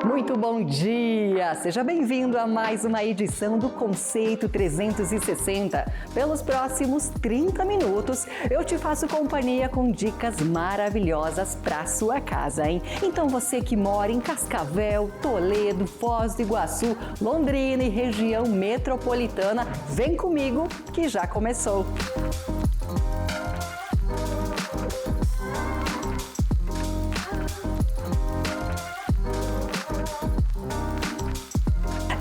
Muito bom dia! Seja bem-vindo a mais uma edição do Conceito 360. Pelos próximos 30 minutos, eu te faço companhia com dicas maravilhosas para sua casa, hein? Então você que mora em Cascavel, Toledo, Foz do Iguaçu, Londrina e região metropolitana, vem comigo que já começou!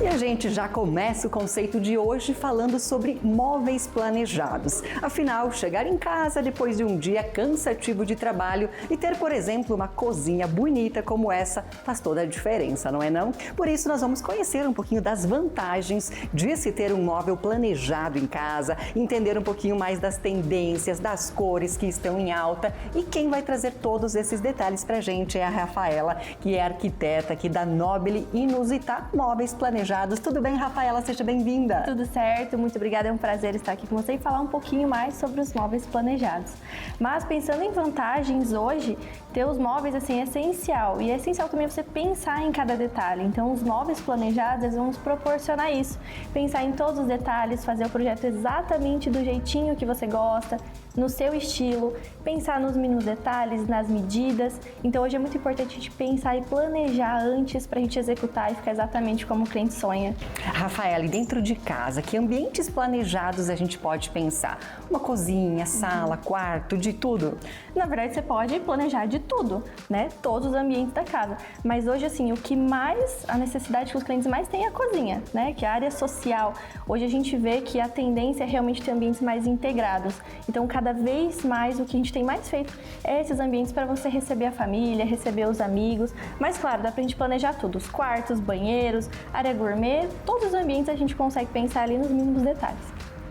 E a gente já começa o conceito de hoje falando sobre móveis planejados. Afinal, chegar em casa depois de um dia cansativo de trabalho e ter, por exemplo, uma cozinha bonita como essa faz toda a diferença, não é não? Por isso nós vamos conhecer um pouquinho das vantagens de se ter um móvel planejado em casa, entender um pouquinho mais das tendências, das cores que estão em alta, e quem vai trazer todos esses detalhes pra gente é a Rafaela, que é arquiteta aqui da Nobile Inusitar Móveis Planejados. Tudo bem, Rafaela? Seja bem-vinda. Tudo certo, muito obrigada, é um prazer estar aqui com você e falar um pouquinho mais sobre os móveis planejados. Mas pensando em vantagens hoje, ter os móveis assim é essencial, e é essencial também você pensar em cada detalhe. Então os móveis planejados eles vão nos proporcionar isso, pensar em todos os detalhes, fazer o projeto exatamente do jeitinho que você gosta, no seu estilo, pensar nos mínimos detalhes, nas medidas. Então hoje é muito importante a gente pensar e planejar antes para a gente executar e ficar exatamente como o cliente sonha. Rafaela, e dentro de casa, que ambientes planejados a gente pode pensar? Uma cozinha, sala, quarto, de tudo? Na verdade, você pode planejar de tudo, né? Todos os ambientes da casa. Mas hoje, assim, o que mais, a necessidade que os clientes mais têm é a cozinha, né? Que é a área social. Hoje a gente vê que a tendência é realmente ter ambientes mais integrados. Então, cada vez mais, o que a gente tem mais feito é esses ambientes para você receber a família, receber os amigos. Mas, claro, dá pra gente planejar tudo. Os quartos, banheiros, área gourmet, todos os ambientes a gente consegue pensar ali nos mínimos detalhes.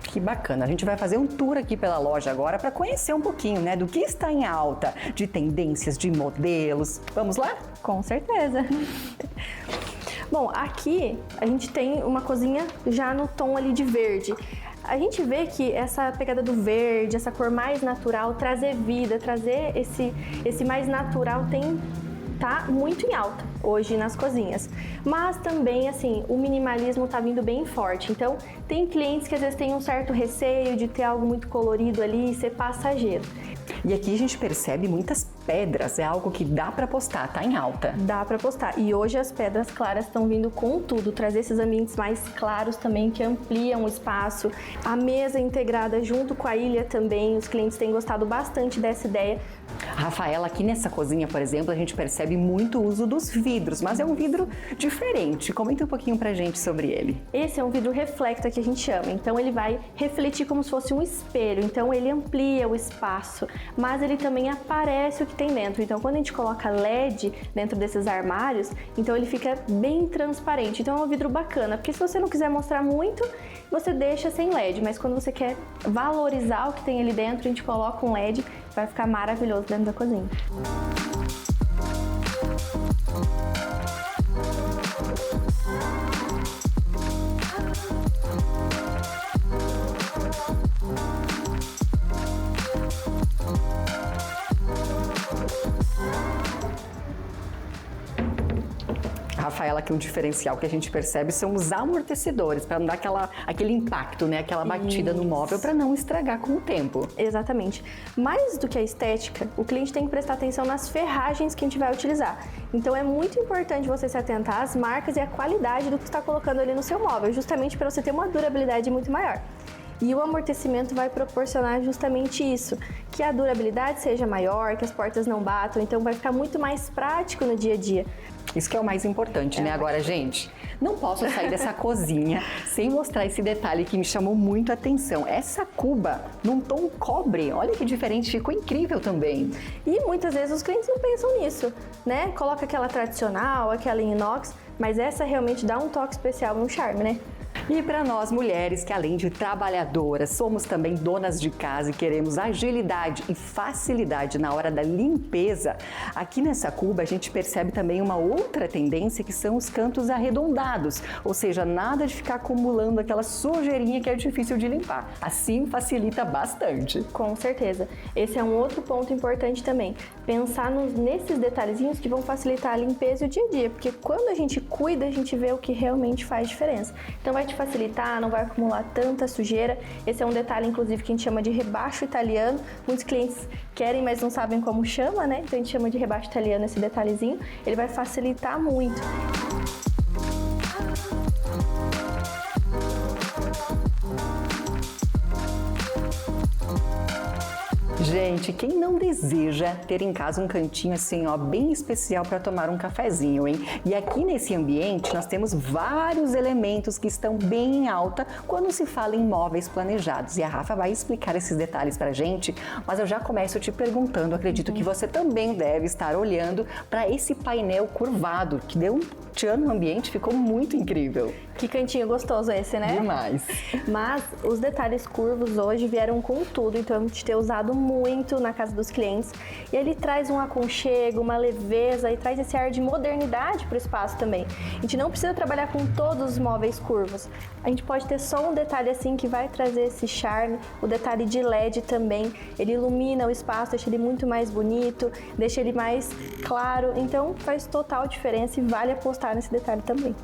Que bacana, a gente vai fazer um tour aqui pela loja agora para conhecer um pouquinho, né, do que está em alta, de tendências, de modelos. Vamos lá? Com certeza! Bom, aqui a gente tem uma cozinha já no tom ali de verde. A gente vê que essa pegada do verde, essa cor mais natural, trazer vida, trazer esse mais natural tá muito em alta hoje nas cozinhas. Mas também, assim, o minimalismo tá vindo bem forte. Então, tem clientes que às vezes têm um certo receio de ter algo muito colorido ali e ser passageiro. E aqui a gente percebe muitas pedras, é algo que dá para postar, tá em alta. Dá para postar. E hoje as pedras claras estão vindo com tudo, trazer esses ambientes mais claros também, que ampliam o espaço. A mesa integrada junto com a ilha também, os clientes têm gostado bastante dessa ideia. Rafaela, aqui nessa cozinha, por exemplo, a gente percebe muito o uso dos vidros, mas é um vidro diferente. Comenta um pouquinho pra gente sobre ele. Esse é um vidro reflector que a gente chama, então ele vai refletir como se fosse um espelho, então ele amplia o espaço, mas ele também aparece o que tem dentro. Então quando a gente coloca LED dentro desses armários, então ele fica bem transparente. Então é um vidro bacana, porque se você não quiser mostrar muito, você deixa sem LED, mas quando você quer valorizar o que tem ali dentro, a gente coloca um LED, vai ficar maravilhoso dentro da cozinha. Rafaela, aqui um diferencial que a gente percebe são os amortecedores, para não dar aquele impacto, né? Aquela batida no móvel, para não estragar com o tempo. Exatamente. Mais do que a estética, o cliente tem que prestar atenção nas ferragens que a gente vai utilizar. Então é muito importante você se atentar às marcas e à qualidade do que está colocando ali no seu móvel, justamente para você ter uma durabilidade muito maior. E o amortecimento vai proporcionar justamente isso, que a durabilidade seja maior, que as portas não batam, então vai ficar muito mais prático no dia a dia. Isso que é o mais importante, né? Agora, gente, não posso sair dessa cozinha sem mostrar esse detalhe que me chamou muito a atenção. Essa cuba num tom cobre, olha que diferente, ficou incrível também. E muitas vezes os clientes não pensam nisso, né? Coloca aquela tradicional, aquela em inox, mas essa realmente dá um toque especial, um charme, né? E para nós mulheres que além de trabalhadoras, somos também donas de casa e queremos agilidade e facilidade na hora da limpeza, aqui nessa cuba a gente percebe também uma outra tendência que são os cantos arredondados, ou seja, nada de ficar acumulando aquela sujeirinha que é difícil de limpar. Assim facilita bastante. Com certeza. Esse é um outro ponto importante também. Pensar nesses detalhezinhos que vão facilitar a limpeza e o dia a dia, porque quando a gente cuida, a gente vê o que realmente faz diferença. Então vai te facilitar, não vai acumular tanta sujeira. Esse é um detalhe, inclusive, que a gente chama de rebaixo italiano. Muitos clientes querem, mas não sabem como chama, né? Então a gente chama de rebaixo italiano esse detalhezinho. Ele vai facilitar muito. Gente, quem não deseja ter em casa um cantinho assim, ó, bem especial para tomar um cafezinho, hein? E aqui nesse ambiente nós temos vários elementos que estão bem em alta quando se fala em móveis planejados. E a Rafa vai explicar esses detalhes pra gente, mas eu já começo te perguntando, acredito que você também deve estar olhando para esse painel curvado, que deu um tchan no ambiente, ficou muito incrível. Que cantinho gostoso esse, né? Demais. Mas os detalhes curvos hoje vieram com tudo, então a gente tem usado muito na casa dos clientes. E ele traz um aconchego, uma leveza e traz esse ar de modernidade para o espaço também. A gente não precisa trabalhar com todos os móveis curvos. A gente pode ter só um detalhe assim que vai trazer esse charme. O detalhe de LED também, ele ilumina o espaço, deixa ele muito mais bonito, deixa ele mais claro. Então faz total diferença e vale apostar nesse detalhe também.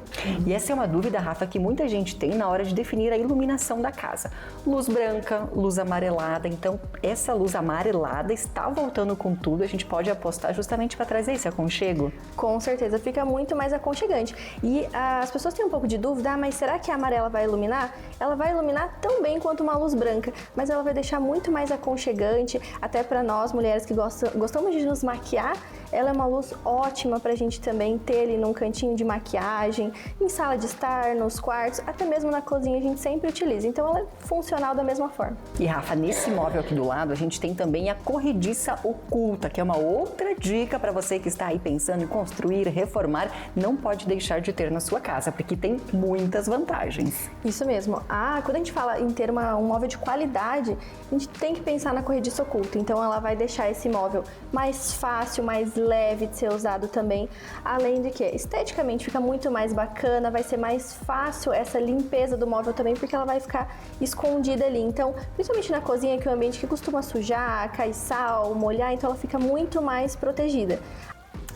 E essa é uma dúvida, Rafa, que muita gente tem na hora de definir a iluminação da casa. Luz branca, luz amarelada, então essa luz amarelada está voltando com tudo, a gente pode apostar justamente para trazer esse aconchego? Com certeza, fica muito mais aconchegante. E as pessoas têm um pouco de dúvida, mas será que a amarela vai iluminar? Ela vai iluminar tão bem quanto uma luz branca, mas ela vai deixar muito mais aconchegante, até para nós mulheres que gostamos de nos maquiar, ela é uma luz ótima pra gente também ter ali num cantinho de maquiagem, em sala de estar, nos quartos, até mesmo na cozinha a gente sempre utiliza. Então ela é funcional da mesma forma. E Rafa, nesse móvel aqui do lado a gente tem também a corrediça oculta, que é uma outra dica para você que está aí pensando em construir, reformar, não pode deixar de ter na sua casa, porque tem muitas vantagens. Isso mesmo. Quando a gente fala em ter um móvel de qualidade, a gente tem que pensar na corrediça oculta. Então ela vai deixar esse móvel mais fácil, mais leve de ser usado também, além de que esteticamente fica muito mais bacana, vai ser mais fácil essa limpeza do móvel também, porque ela vai ficar escondida ali. Então, principalmente na cozinha, que é um ambiente que costuma sujar, cair sal, molhar, então ela fica muito mais protegida.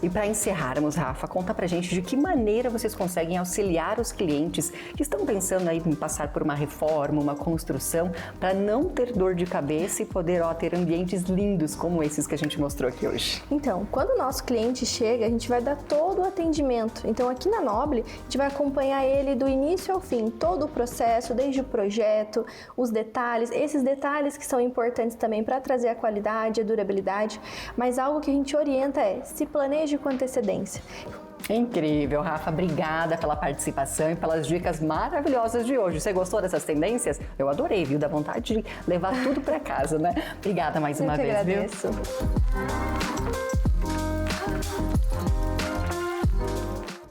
E para encerrarmos, Rafa, conta pra gente de que maneira vocês conseguem auxiliar os clientes que estão pensando aí em passar por uma reforma, uma construção, para não ter dor de cabeça e poder ter ambientes lindos como esses que a gente mostrou aqui hoje. Então, quando o nosso cliente chega, a gente vai dar todo o atendimento. Então, aqui na Noble, a gente vai acompanhar ele do início ao fim, todo o processo, desde o projeto, os detalhes, esses detalhes que são importantes também para trazer a qualidade, a durabilidade, mas algo que a gente orienta é se planeje com antecedência. Incrível, Rafa, obrigada pela participação e pelas dicas maravilhosas de hoje. Você gostou dessas tendências? Eu adorei, viu? Dá vontade de levar tudo para casa, né? Obrigada mais uma vez, agradeço. Viu?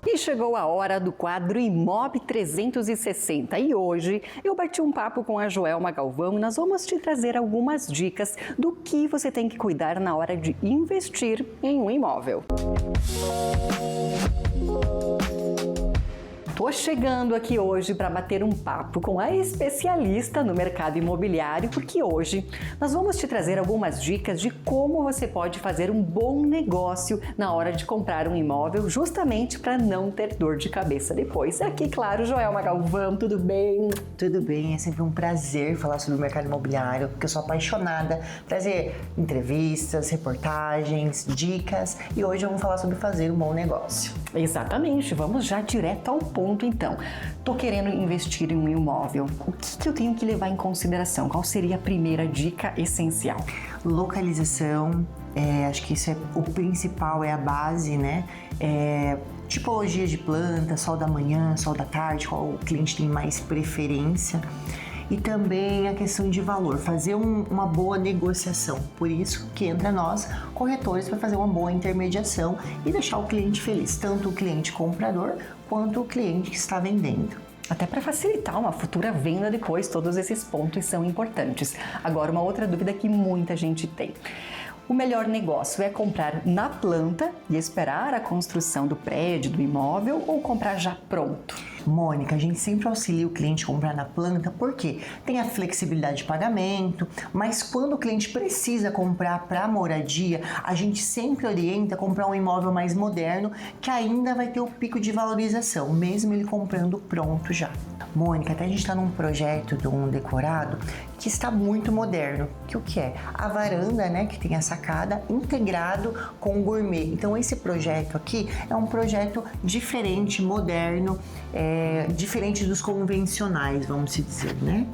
E chegou a hora do quadro Imob 360 e hoje eu bati um papo com a Joelma Galvão e nós vamos te trazer algumas dicas do que você tem que cuidar na hora de investir em um imóvel. Tô chegando aqui hoje para bater um papo com a especialista no mercado imobiliário, porque hoje nós vamos te trazer algumas dicas de como você pode fazer um bom negócio na hora de comprar um imóvel, justamente para não ter dor de cabeça depois. Aqui, claro, Joelma Galvão, tudo bem? Tudo bem, é sempre um prazer falar sobre o mercado imobiliário, porque eu sou apaixonada, trazer entrevistas, reportagens, dicas e hoje vamos falar sobre fazer um bom negócio. Exatamente, vamos já direto ao ponto então. Tô querendo investir em um imóvel, o que eu tenho que levar em consideração? Qual seria a primeira dica essencial? Localização, acho que isso é o principal, é a base, né? Tipologia de planta, sol da manhã, sol da tarde, qual o cliente tem mais preferência. E também a questão de valor, fazer uma boa negociação. Por isso que entra nós, corretores, para fazer uma boa intermediação e deixar o cliente feliz, tanto o cliente comprador quanto o cliente que está vendendo. Até para facilitar uma futura venda depois, todos esses pontos são importantes. Agora, uma outra dúvida que muita gente tem. O melhor negócio é comprar na planta e esperar a construção do prédio, do imóvel, ou comprar já pronto? Mônica, a gente sempre auxilia o cliente a comprar na planta porque tem a flexibilidade de pagamento, mas quando o cliente precisa comprar para moradia, a gente sempre orienta a comprar um imóvel mais moderno que ainda vai ter o pico de valorização, mesmo ele comprando pronto já. Mônica, até a gente está num projeto de um decorado que está muito moderno, que o que é? A varanda, né, que tem a sacada integrado com o gourmet. Então esse projeto aqui é um projeto diferente, moderno, diferente dos convencionais, vamos dizer, né?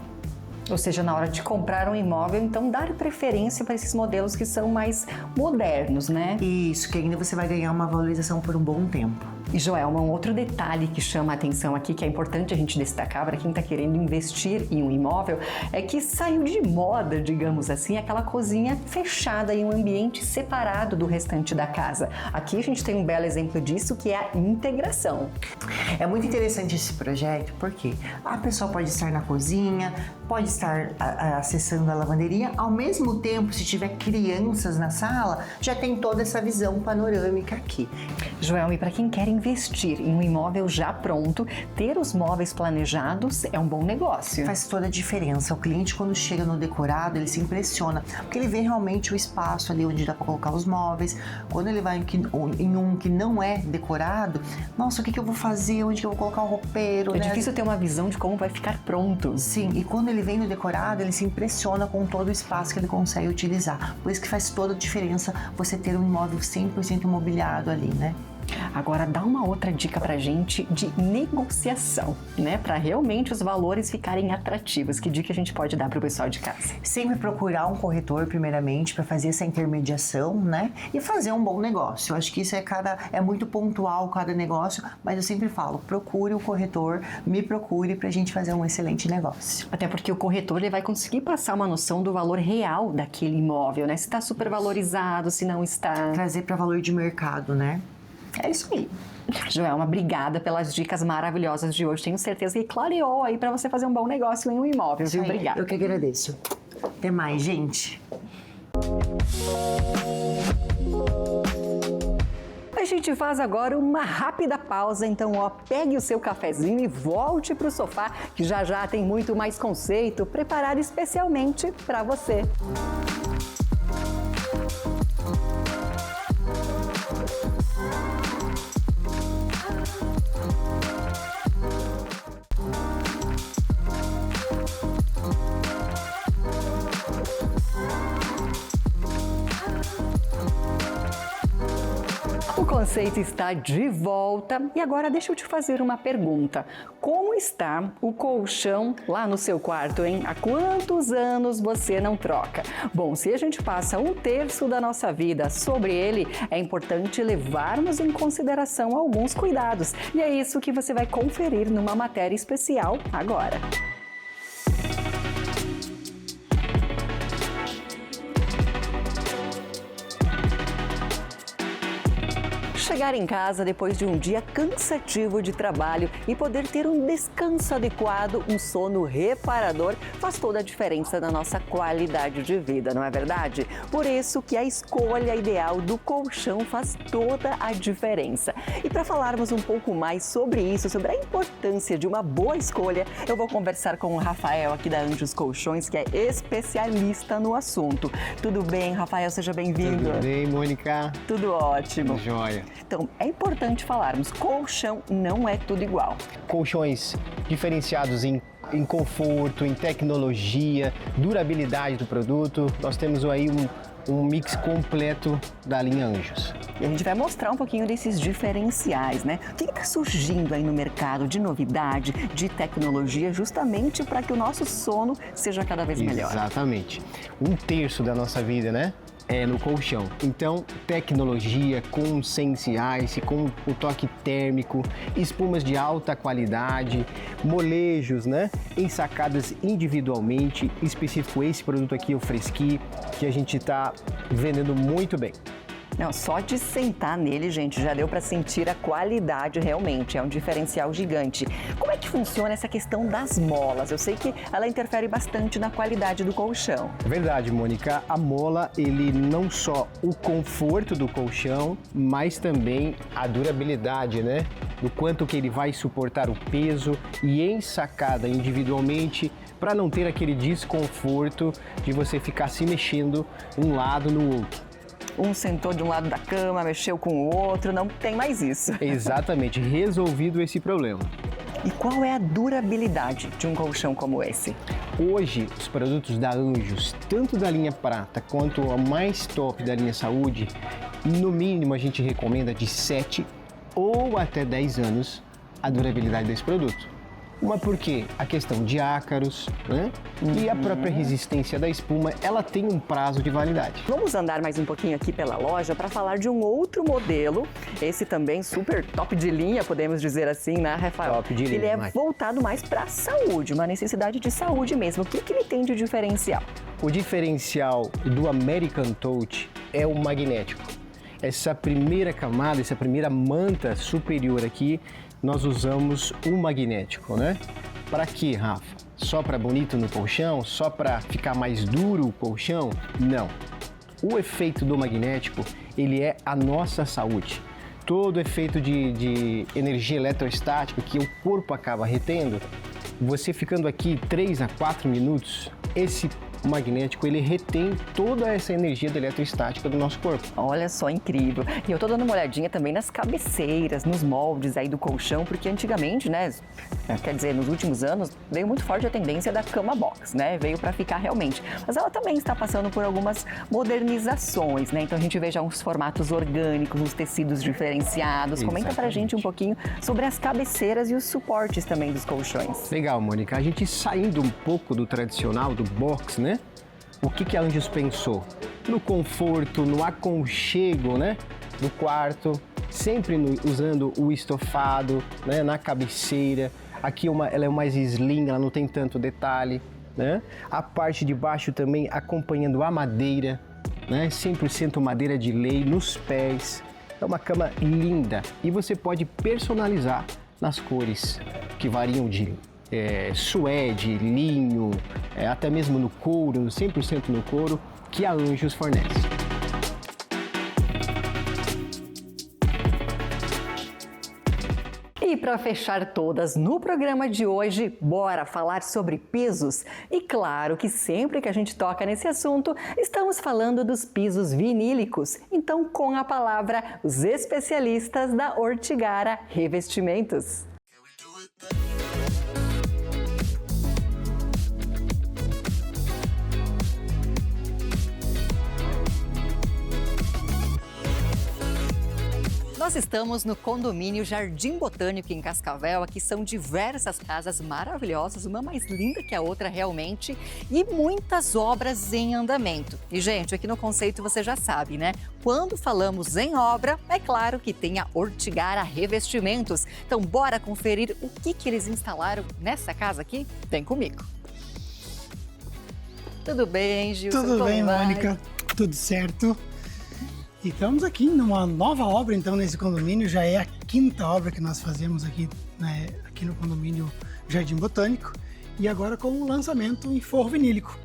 Ou seja, na hora de comprar um imóvel, então dar preferência para esses modelos que são mais modernos, né? Isso, que ainda você vai ganhar uma valorização por um bom tempo. E Joelma, um outro detalhe que chama a atenção aqui, que é importante a gente destacar para quem está querendo investir em um imóvel, é que saiu de moda, digamos assim, aquela cozinha fechada em um ambiente separado do restante da casa. Aqui a gente tem um belo exemplo disso, que é a integração. É muito interessante esse projeto, porque a pessoa pode estar na cozinha, pode estar acessando a lavanderia, ao mesmo tempo, se tiver crianças na sala, já tem toda essa visão panorâmica aqui. Joelma, e para quem quer investir em um imóvel já pronto, ter os móveis planejados é um bom negócio. Faz toda a diferença. O cliente, quando chega no decorado, ele se impressiona, porque ele vê realmente o espaço ali onde dá para colocar os móveis. Quando ele vai em um que não é decorado, nossa, o que eu vou fazer? Onde que eu vou colocar o roupeiro? É difícil ter uma visão de como vai ficar pronto. Sim, e quando ele vem no decorado, ele se impressiona com todo o espaço que ele consegue utilizar. Por isso que faz toda a diferença você ter um imóvel 100% imobiliado ali, né? Agora, dá uma outra dica pra gente de negociação, né? Para realmente os valores ficarem atrativos. Que dica a gente pode dar pro pessoal de casa? Sempre procurar um corretor, primeiramente, para fazer essa intermediação, né? E fazer um bom negócio. Eu acho que isso é muito pontual cada negócio, mas eu sempre falo, procure o corretor, me procure pra gente fazer um excelente negócio. Até porque o corretor ele vai conseguir passar uma noção do valor real daquele imóvel, né? Se está super valorizado, se não está. Trazer para valor de mercado, né? É isso aí. Joelma, obrigada pelas dicas maravilhosas de hoje. Tenho certeza que clareou aí para você fazer um bom negócio em um imóvel, viu? Obrigada. Eu que agradeço. Até mais, gente. A gente faz agora uma rápida pausa, então pegue o seu cafezinho e volte para o sofá, que já já tem muito mais conceito preparado especialmente para você. O conceito está de volta e agora deixa eu te fazer uma pergunta. Como está o colchão lá no seu quarto, hein? Há quantos anos você não troca? Bom, se a gente passa um terço da nossa vida sobre ele, é importante levarmos em consideração alguns cuidados. E é isso que você vai conferir numa matéria especial agora. Chegar em casa depois de um dia cansativo de trabalho e poder ter um descanso adequado, um sono reparador, faz toda a diferença na nossa qualidade de vida, não é verdade? Por isso que a escolha ideal do colchão faz toda a diferença. E para falarmos um pouco mais sobre isso, sobre a importância de uma boa escolha, eu vou conversar com o Rafael aqui da Anjos Colchões, que é especialista no assunto. Tudo bem, Rafael? Seja bem-vindo. Tudo bem, Mônica? Tudo ótimo. Tudo jóia. Então, é importante falarmos, colchão não é tudo igual. Colchões diferenciados em conforto, em tecnologia, durabilidade do produto. Nós temos aí um mix completo da linha Anjos. E a gente vai mostrar um pouquinho desses diferenciais, né? O que está surgindo aí no mercado de novidade, de tecnologia, justamente para que o nosso sono seja cada vez melhor. Exatamente. Um terço da nossa vida, né? É no colchão. Então, tecnologia com Sense Ice, com o toque térmico, espumas de alta qualidade, molejos, né? Ensacadas individualmente, específico esse produto aqui, o Fresqui, que a gente está vendendo muito bem. Não, só de sentar nele, gente, já deu para sentir a qualidade realmente, é um diferencial gigante. Como é é que funciona essa questão das molas? Eu sei que ela interfere bastante na qualidade do colchão. É verdade, Mônica. A mola, ele não só o conforto do colchão, mas também a durabilidade, né? Do quanto que ele vai suportar o peso e ensacada individualmente para não ter aquele desconforto de você ficar se mexendo um lado no outro. Um sentou de um lado da cama, mexeu com o outro, não tem mais isso. Exatamente, resolvido esse problema. E qual é a durabilidade de um colchão como esse? Hoje, os produtos da Anjos, tanto da linha prata quanto a mais top da linha saúde, no mínimo a gente recomenda de 7 ou até 10 anos a durabilidade desse produto. Uma porque a questão de ácaros, né? E a própria resistência da espuma, ela tem um prazo de validade. Vamos andar mais um pouquinho aqui pela loja para falar de um outro modelo, esse também super top de linha, podemos dizer assim, né, Rafael? Top de linha, Ele é mas... voltado mais para a saúde, uma necessidade de saúde mesmo. O que ele tem de diferencial? O diferencial do American Touch é o magnético. Essa primeira camada, essa primeira manta superior aqui, nós usamos o magnético, né? Para quê, Rafa? Só para bonito no colchão? Só para ficar mais duro o colchão? Não. O efeito do magnético, ele é a nossa saúde. Todo efeito de energia eletrostática que o corpo acaba retendo, você ficando aqui 3 a 4 minutos, esse magnético, ele retém toda essa energia da eletrostática do nosso corpo. Olha só, incrível. E eu tô dando uma olhadinha também nas cabeceiras, nos moldes aí do colchão, porque antigamente, né, quer dizer, nos últimos anos, veio muito forte a tendência da cama box, né, veio para ficar realmente. Mas ela também está passando por algumas modernizações, né, então a gente vê já uns formatos orgânicos, os tecidos diferenciados. Comenta pra gente um pouquinho sobre as cabeceiras e os suportes também dos colchões. Legal, Mônica. A gente saindo um pouco do tradicional, do box, né? O que a Anjos pensou? No conforto, no aconchego, né? Do quarto, sempre usando o estofado, né? Na cabeceira. Aqui ela é mais slim, ela não tem tanto detalhe, né? A parte de baixo também acompanhando a madeira, né? 100% madeira de lei nos pés. É uma cama linda e você pode personalizar nas cores que variam de suede, linho, até mesmo no couro, 100% no couro, que a Anjos fornece. E para fechar todas no programa de hoje, bora falar sobre pisos. E claro que sempre que a gente toca nesse assunto, estamos falando dos pisos vinílicos. Então, com a palavra, os especialistas da Ortigara Revestimentos. Nós estamos no condomínio Jardim Botânico em Cascavel. Aqui são diversas casas maravilhosas, uma mais linda que a outra realmente, e muitas obras em andamento. E gente, aqui no Conceito você já sabe, né? Quando falamos em obra, é claro que tem a Ortigara Revestimentos. Então bora conferir o que eles instalaram nessa casa aqui? Vem comigo. Tudo bem, Gilson? Tudo bem, Mônica? Tudo certo. E estamos aqui numa nova obra, então, nesse condomínio. Já é a 5ª obra que nós fazemos aqui, né, aqui no condomínio Jardim Botânico. E agora com o lançamento em forro vinílico.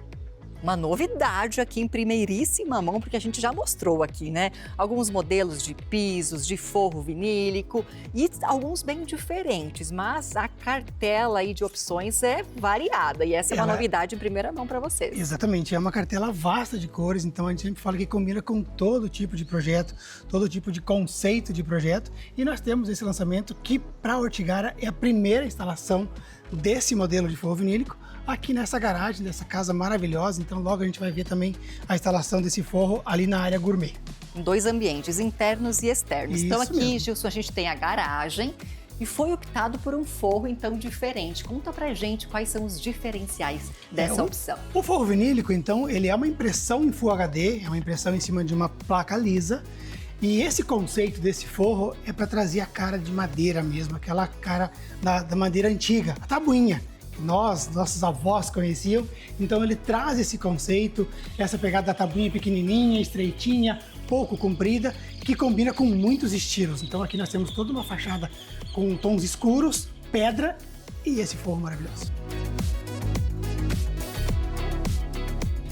Uma novidade aqui em primeiríssima mão, porque a gente já mostrou aqui, né? Alguns modelos de pisos, de forro vinílico e alguns bem diferentes, mas a cartela aí de opções é variada e essa é uma novidade em primeira mão para vocês. Exatamente, é uma cartela vasta de cores, então a gente sempre fala que combina com todo tipo de projeto, todo tipo de conceito de projeto, e nós temos esse lançamento que para a Ortigara é a primeira instalação desse modelo de forro vinílico aqui nessa garagem, dessa casa maravilhosa. Então logo a gente vai ver também a instalação desse forro ali na área gourmet. Em 2 ambientes, internos e externos. Isso então aqui, mesmo. Gilson, a gente tem a garagem e foi optado por um forro então diferente. Conta pra gente quais são os diferenciais dessa opção. O forro vinílico, então, ele é uma impressão em Full HD, é uma impressão em cima de uma placa lisa. E esse conceito desse forro é para trazer a cara de madeira mesmo, aquela cara da madeira antiga, a tabuinha. Nossos avós conheciam, então ele traz esse conceito, essa pegada da tabuinha pequenininha, estreitinha, pouco comprida, que combina com muitos estilos. Então aqui nós temos toda uma fachada com tons escuros, pedra e esse forro maravilhoso.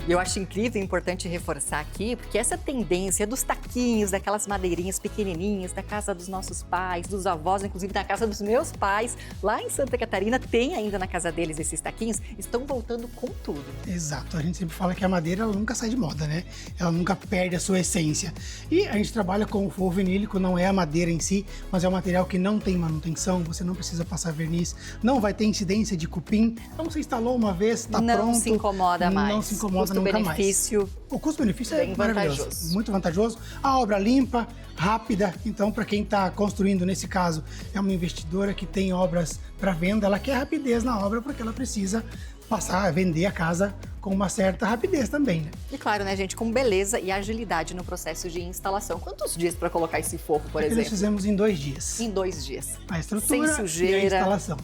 Eu acho incrível e importante reforçar aqui, porque essa tendência dos taquinhos, daquelas madeirinhas pequenininhas, da casa dos nossos pais, dos avós, inclusive da casa dos meus pais, lá em Santa Catarina, tem ainda na casa deles esses taquinhos, estão voltando com tudo. Exato, a gente sempre fala que a madeira ela nunca sai de moda, né? Ela nunca perde a sua essência. E a gente trabalha com o forro vinílico, não é a madeira em si, mas é um material que não tem manutenção, você não precisa passar verniz, não vai ter incidência de cupim. Então você instalou uma vez, está pronto. Não se incomoda mais. Não se incomoda nunca mais. O custo-benefício é maravilhoso, muito vantajoso. A obra limpa, rápida, então para quem está construindo, nesse caso, é uma investidora que tem obras para venda, ela quer rapidez na obra porque ela precisa passar a vender a casa com uma certa rapidez também, né? E claro, né, gente, com beleza e agilidade no processo de instalação. Quantos dias para colocar esse forro, por exemplo? Nós fizemos em 2 dias. Em 2 dias. A estrutura sem sujeira, e a instalação.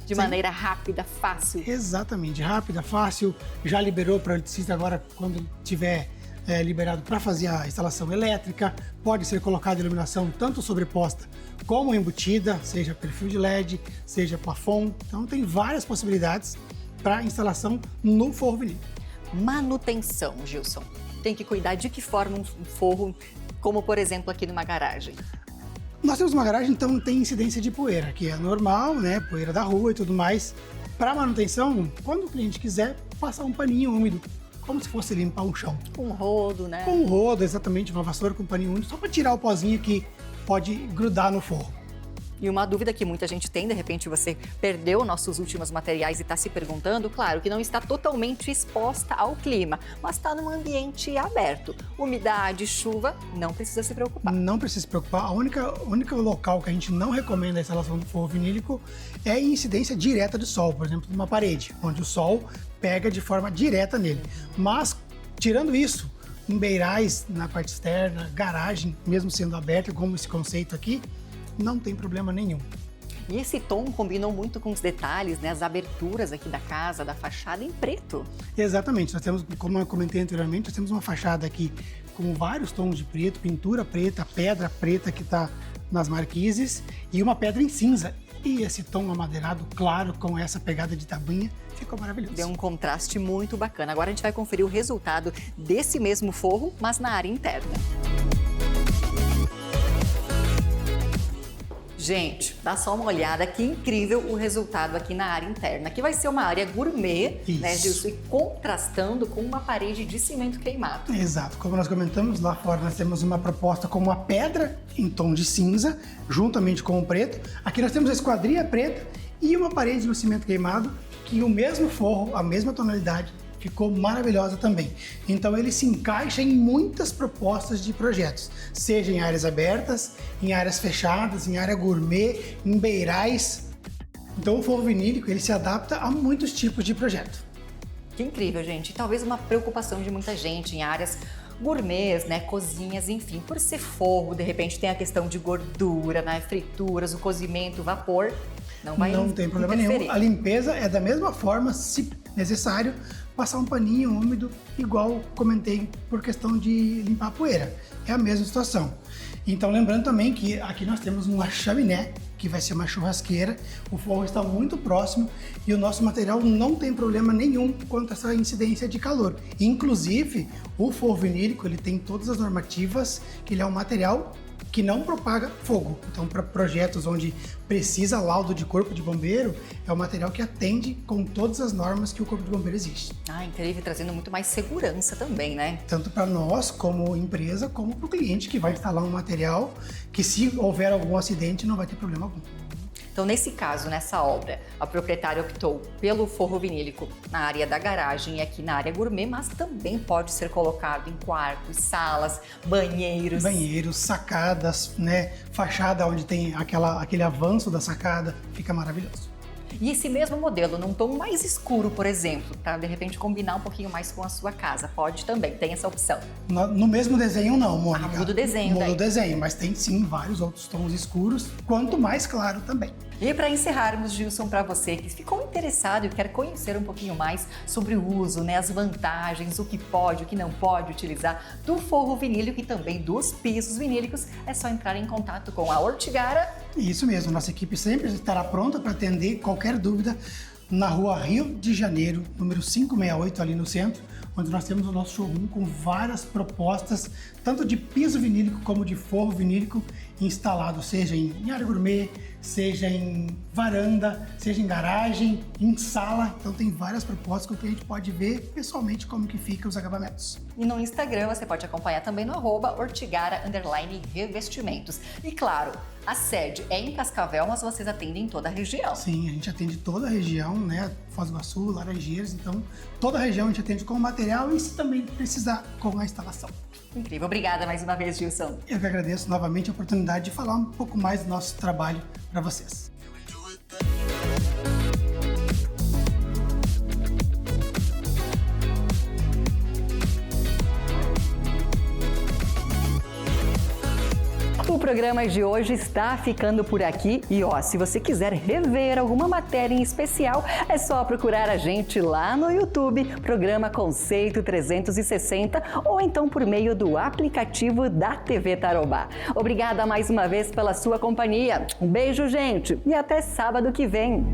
De maneira rápida, fácil. Exatamente, rápida, fácil. Já liberou para o eletricista agora, quando tiver liberado para fazer a instalação elétrica. Pode ser colocada iluminação tanto sobreposta como embutida, seja perfil de LED, seja plafond. Então tem várias possibilidades para instalação no forro vinílico. Manutenção, Gilson. Tem que cuidar de que forma um forro, como por exemplo aqui numa garagem? Nós temos uma garagem, então não tem incidência de poeira, que é normal, né? Poeira da rua e tudo mais. Para manutenção, quando o cliente quiser, passar um paninho úmido, como se fosse limpar um chão. Com um rodo, né? Com um rodo, exatamente, uma vassoura com um paninho úmido, só para tirar o pozinho que pode grudar no forro. E uma dúvida que muita gente tem, de repente você perdeu nossos últimos materiais e está se perguntando, claro, que não está totalmente exposta ao clima, mas está num ambiente aberto. Umidade, chuva, não precisa se preocupar. Não precisa se preocupar. O único local que a gente não recomenda a instalação do forro vinílico é a incidência direta do sol, por exemplo, numa parede, onde o sol pega de forma direta nele. Mas, tirando isso, em beirais, na parte externa, garagem, mesmo sendo aberta, como esse conceito aqui, não tem problema nenhum. E esse tom combinou muito com os detalhes, né? As aberturas aqui da casa, da fachada em preto. Exatamente, nós temos, como eu comentei anteriormente, nós temos uma fachada aqui com vários tons de preto, pintura preta, pedra preta que está nas marquises e uma pedra em cinza. E esse tom amadeirado claro com essa pegada de tabuinha ficou maravilhoso. Deu um contraste muito bacana. Agora a gente vai conferir o resultado desse mesmo forro, mas na área interna. Gente, dá só uma olhada, que incrível o resultado aqui na área interna. Aqui vai ser uma área gourmet, né, Gilson? E contrastando com uma parede de cimento queimado. Exato, como nós comentamos, lá fora nós temos uma proposta com uma pedra em tom de cinza, juntamente com o preto. Aqui nós temos a esquadria preta e uma parede no cimento queimado, que o mesmo forro, a mesma tonalidade, ficou maravilhosa também. Então ele se encaixa em muitas propostas de projetos, seja em áreas abertas, em áreas fechadas, em área gourmet, em beirais. Então o forro vinílico ele se adapta a muitos tipos de projeto. Que incrível, gente. E talvez uma preocupação de muita gente em áreas gourmets, né, cozinhas, enfim, por ser forro, de repente tem a questão de gordura, né, frituras, o cozimento, o vapor, não tem problema nenhum. A limpeza é da mesma forma, se necessário, passar um paninho úmido, igual comentei por questão de limpar a poeira. É a mesma situação. Então, lembrando também que aqui nós temos uma chaminé, que vai ser uma churrasqueira. O forro está muito próximo e o nosso material não tem problema nenhum quanto a essa incidência de calor. Inclusive, o forro vinílico ele tem todas as normativas, que ele é um material que não propaga fogo. Então, para projetos onde precisa laudo de corpo de bombeiro, é um material que atende com todas as normas que o corpo de bombeiro exige. Ah, incrível, trazendo muito mais segurança também, né? Tanto para nós, como empresa, como para o cliente que vai instalar um material que, se houver algum acidente, não vai ter problema algum. Então, nesse caso, nessa obra, a proprietária optou pelo forro vinílico na área da garagem e aqui na área gourmet, mas também pode ser colocado em quartos, salas, banheiros. Banheiros, sacadas, né? Fachada onde tem aquele avanço da sacada, fica maravilhoso. E esse mesmo modelo, num tom mais escuro, por exemplo, para de repente combinar um pouquinho mais com a sua casa, pode também, tem essa opção. No mesmo desenho não, Mônica. Muda o desenho. Muda o desenho, mas tem sim vários outros tons escuros, quanto mais claro também. E para encerrarmos, Gilson, para você que ficou interessado e quer conhecer um pouquinho mais sobre o uso, né, as vantagens, o que pode, o que não pode utilizar do forro vinílico e também dos pisos vinílicos, é só entrar em contato com a Ortigara. Isso mesmo, nossa equipe sempre estará pronta para atender qualquer dúvida na rua Rio de Janeiro, número 568, ali no centro, onde nós temos o nosso showroom com várias propostas, tanto de piso vinílico como de forro vinílico instalado, seja em área gourmet, seja em varanda, seja em garagem, em sala. Então tem várias propostas que o cliente pode ver pessoalmente como que fica os acabamentos. E no Instagram você pode acompanhar também no @ortigara_revestimentos. E claro, a sede é em Cascavel, mas vocês atendem em toda a região. Sim, a gente atende toda a região, né? Foz do Iguaçu, Laranjeiras, então toda a região a gente atende com o material e se também precisar com a instalação. Incrível, obrigada mais uma vez, Gilson. Eu que agradeço novamente a oportunidade de falar um pouco mais do nosso trabalho para vocês. O programa de hoje está ficando por aqui e se você quiser rever alguma matéria em especial, é só procurar a gente lá no YouTube, Programa Conceito 360, ou então por meio do aplicativo da TV Tarobá. Obrigada mais uma vez pela sua companhia. Um beijo, gente, e até sábado que vem.